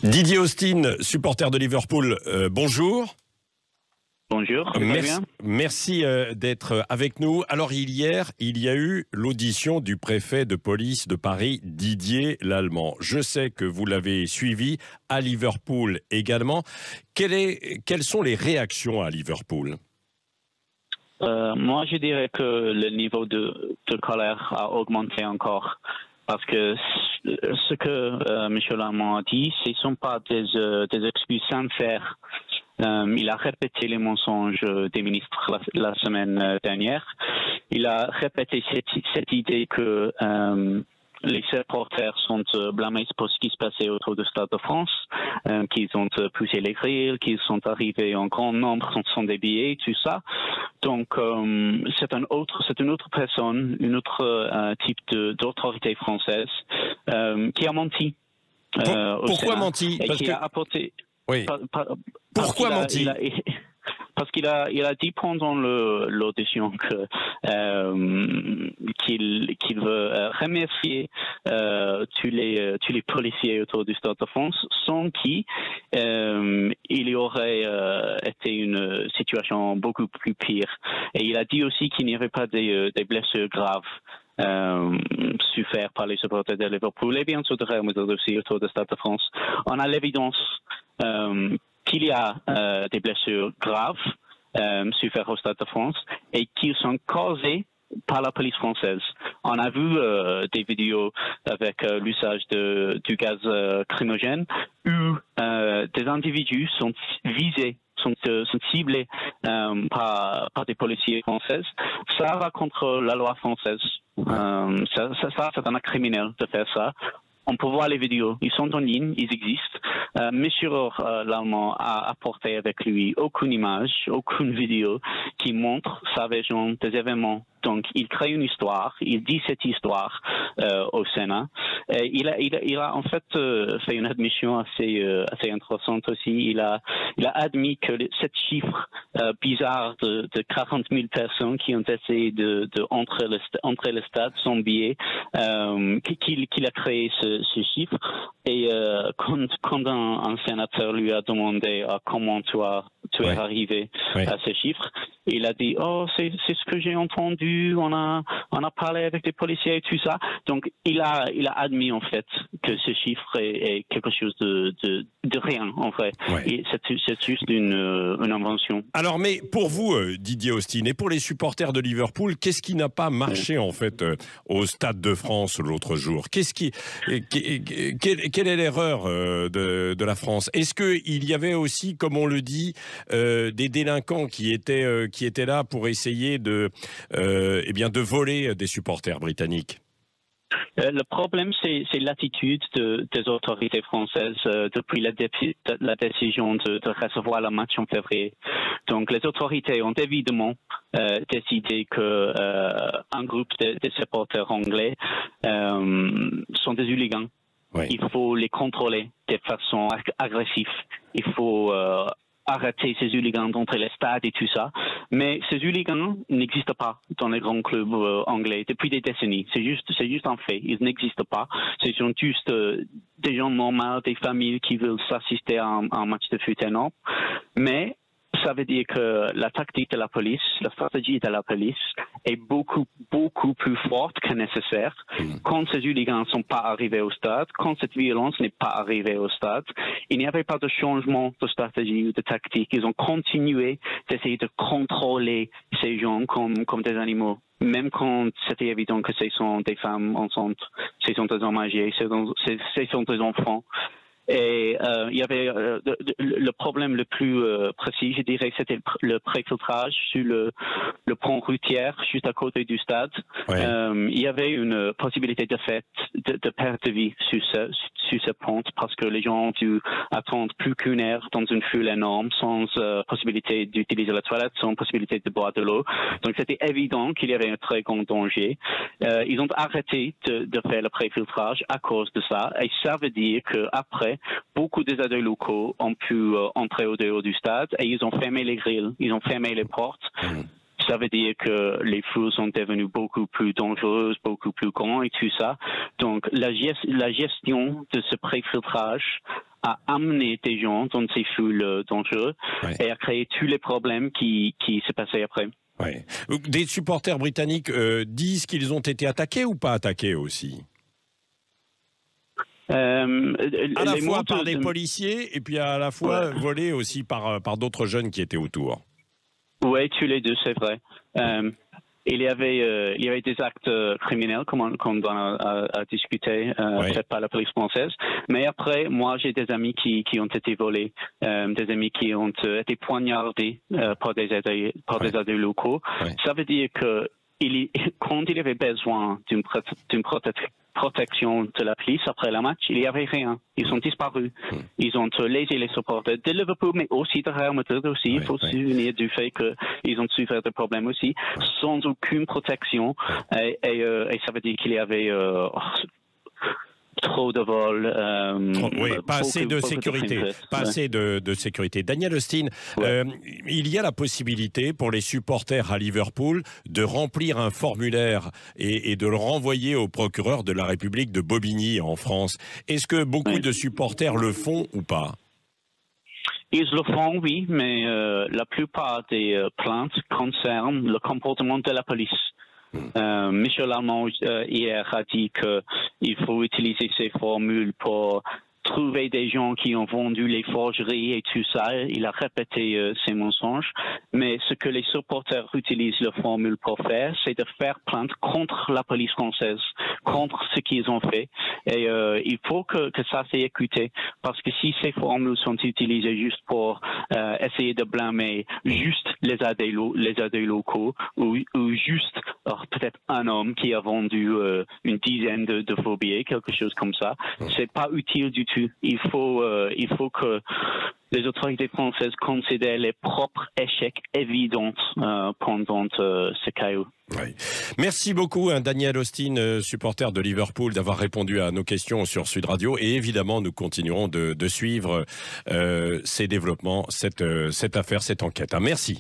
Didier Austin, supporter de Liverpool, bonjour. Bonjour, merci d'être avec nous. Alors hier, il y a eu l'audition du préfet de police de Paris, Didier Lallement. Je sais que vous l'avez suivi à Liverpool également. Quelles sont les réactions à Liverpool ? Moi, je dirais que le niveau de colère a augmenté encore. Parce que ce que M. Lallement a dit, ce ne sont pas des excuses sincères. Il a répété les mensonges des ministres la semaine dernière. Il a répété cette idée que les supporters sont blâmés pour ce qui se passait autour du Stade de France, qu'ils ont poussé les grilles, qu'ils sont arrivés en grand nombre sans des billets, tout ça. Donc c'est une autre personne, un autre type d'autorité française qui a menti. Pourquoi menti ? Parce qui a apporté. Oui. Pourquoi menti ? Parce qu'il a dit pendant l'audition qu'il veut remercier tous les policiers autour du Stade de France, sans qui il y aurait été une situation beaucoup plus pire. Et il a dit aussi qu'il n'y avait pas des blessures graves souffert par les supporters de Liverpool et bien sûr de Real Madrid aussi autour du Stade de France. On a l'évidence qu'il y a des blessures graves souffert au Stade de France et qui sont causées par la police française. On a vu des vidéos avec l'usage du gaz lacrymogène où des individus sont visés, sont ciblés par des policiers français. Ça va contre la loi française. Ça c'est un acte criminel de faire ça. On peut voir les vidéos, ils sont en ligne, ils existent. Monsieur Lallement a apporté avec lui aucune image, aucune vidéo qui montre sa version des événements. Donc, il crée une histoire, il dit cette histoire au Sénat. Et il a en fait fait une admission assez intéressante aussi. Il a admis que cette chiffre bizarre de 40 000 personnes qui ont essayé de entrer le stade sans billet, qu'il a créé ce chiffre. Et quand un sénateur lui a demandé comment tu es arrivé à ce chiffre, il a dit c'est ce que j'ai entendu, on a parlé avec des policiers et tout ça. Donc il a admis en fait que ce chiffre est quelque chose de rien en fait. Et c'est juste une invention. Alors mais pour vous Didier Austin et pour les supporters de Liverpool, qu'est-ce qui n'a pas marché en fait au Stade de France l'autre jour ? Quelle est l'erreur de la France ? Est-ce qu'il y avait aussi, comme on le dit, des délinquants qui étaient là pour essayer de voler des supporters britanniques ? Le problème, c'est l'attitude des autorités françaises depuis la décision de recevoir le match en février. Donc, les autorités ont évidemment décidé que un groupe de supporters anglais sont des hooligans. Oui. Il faut les contrôler de façon agressive. Il faut arrêter ces hooligans d'entrer les stades et tout ça. Mais ces hooligans n'existent pas dans les grands clubs anglais depuis des décennies. C'est juste un fait. Ils n'existent pas. Ce sont juste des gens normaux, des familles qui veulent s'assister à un match de foot énorme. Mais ça veut dire que la tactique de la police, la stratégie de la police est beaucoup plus forte que nécessaire. Quand ces hooligans ne sont pas arrivés au stade, quand cette violence n'est pas arrivée au stade, il n'y avait pas de changement de stratégie ou de tactique. Ils ont continué d'essayer de contrôler ces gens comme des animaux. Même quand c'était évident que ce sont des femmes enceintes, ce sont des hommes âgés, ce sont des enfants. Et il y avait le problème le plus précis, je dirais, c'était le préfiltrage sur le pont routier juste à côté du stade. Ouais. Il y avait une possibilité de perte de vie sur ce pont parce que les gens ont dû attendre plus qu'une heure dans une foule énorme sans possibilité d'utiliser la toilette, sans possibilité de boire de l'eau. Donc c'était évident qu'il y avait un très grand danger. Ils ont arrêté de faire le préfiltrage à cause de ça. Et ça veut dire qu'après, beaucoup des adultes locaux ont pu entrer au dehors du stade et ils ont fermé les grilles, ils ont fermé les portes. Ça veut dire que les foules sont devenues beaucoup plus dangereuses, beaucoup plus grandes et tout ça. Donc la gestion de ce préfiltrage à amener des gens dans ces foules dangereuses et à créer tous les problèmes qui s'est passé après. Ouais. Des supporters britanniques disent qu'ils ont été attaqués ou pas attaqués aussi? À la fois par des policiers et puis à la fois volés aussi par d'autres jeunes qui étaient autour. Oui, tous les deux, c'est vrai. Il y avait des actes criminels, comme on a discuté, faits par la police française. Mais après, moi, j'ai des amis qui ont été volés, des amis qui ont été poignardés par des adultes locaux. Ça veut dire que quand il avait besoin d'une protection de la police après le match, il n'y avait rien. Ils ont disparu. Ils ont lésé les supporters de Liverpool, mais aussi de Real Madrid aussi. Il faut se souvenir du fait qu'ils ont souffert de problèmes aussi, sans aucune protection. Et ça veut dire qu'il y avait trop de vols. Pas assez de sécurité. Pas assez de sécurité. Daniel Austin, il y a la possibilité pour les supporters à Liverpool de remplir un formulaire et de le renvoyer au procureur de la République de Bobigny en France. Est-ce que beaucoup de supporters le font ou pas? Ils le font, oui, mais la plupart des plaintes concernent le comportement de la police. Michel Allemand hier a dit qu'il faut utiliser ces formules pour trouver des gens qui ont vendu les forgeries et tout ça. Il a répété ces mensonges. Mais ce que les supporters utilisent la formule pour faire, c'est de faire plainte contre la police française, contre ce qu'ils ont fait. Et il faut que ça soit écouté. Parce que si ces formules sont utilisées juste pour essayer de blâmer juste les adultes locaux ou juste peut-être un homme qui a vendu une dizaine de faux billets, quelque chose comme ça, c'est pas utile du tout. Il faut que les autorités françaises considèrent les propres échecs évidents pendant ce chaos. Oui. Merci beaucoup, Daniel Austin, supporter de Liverpool, d'avoir répondu à nos questions sur Sud Radio. Et évidemment, nous continuerons de suivre ces développements, cette affaire, cette enquête. Merci.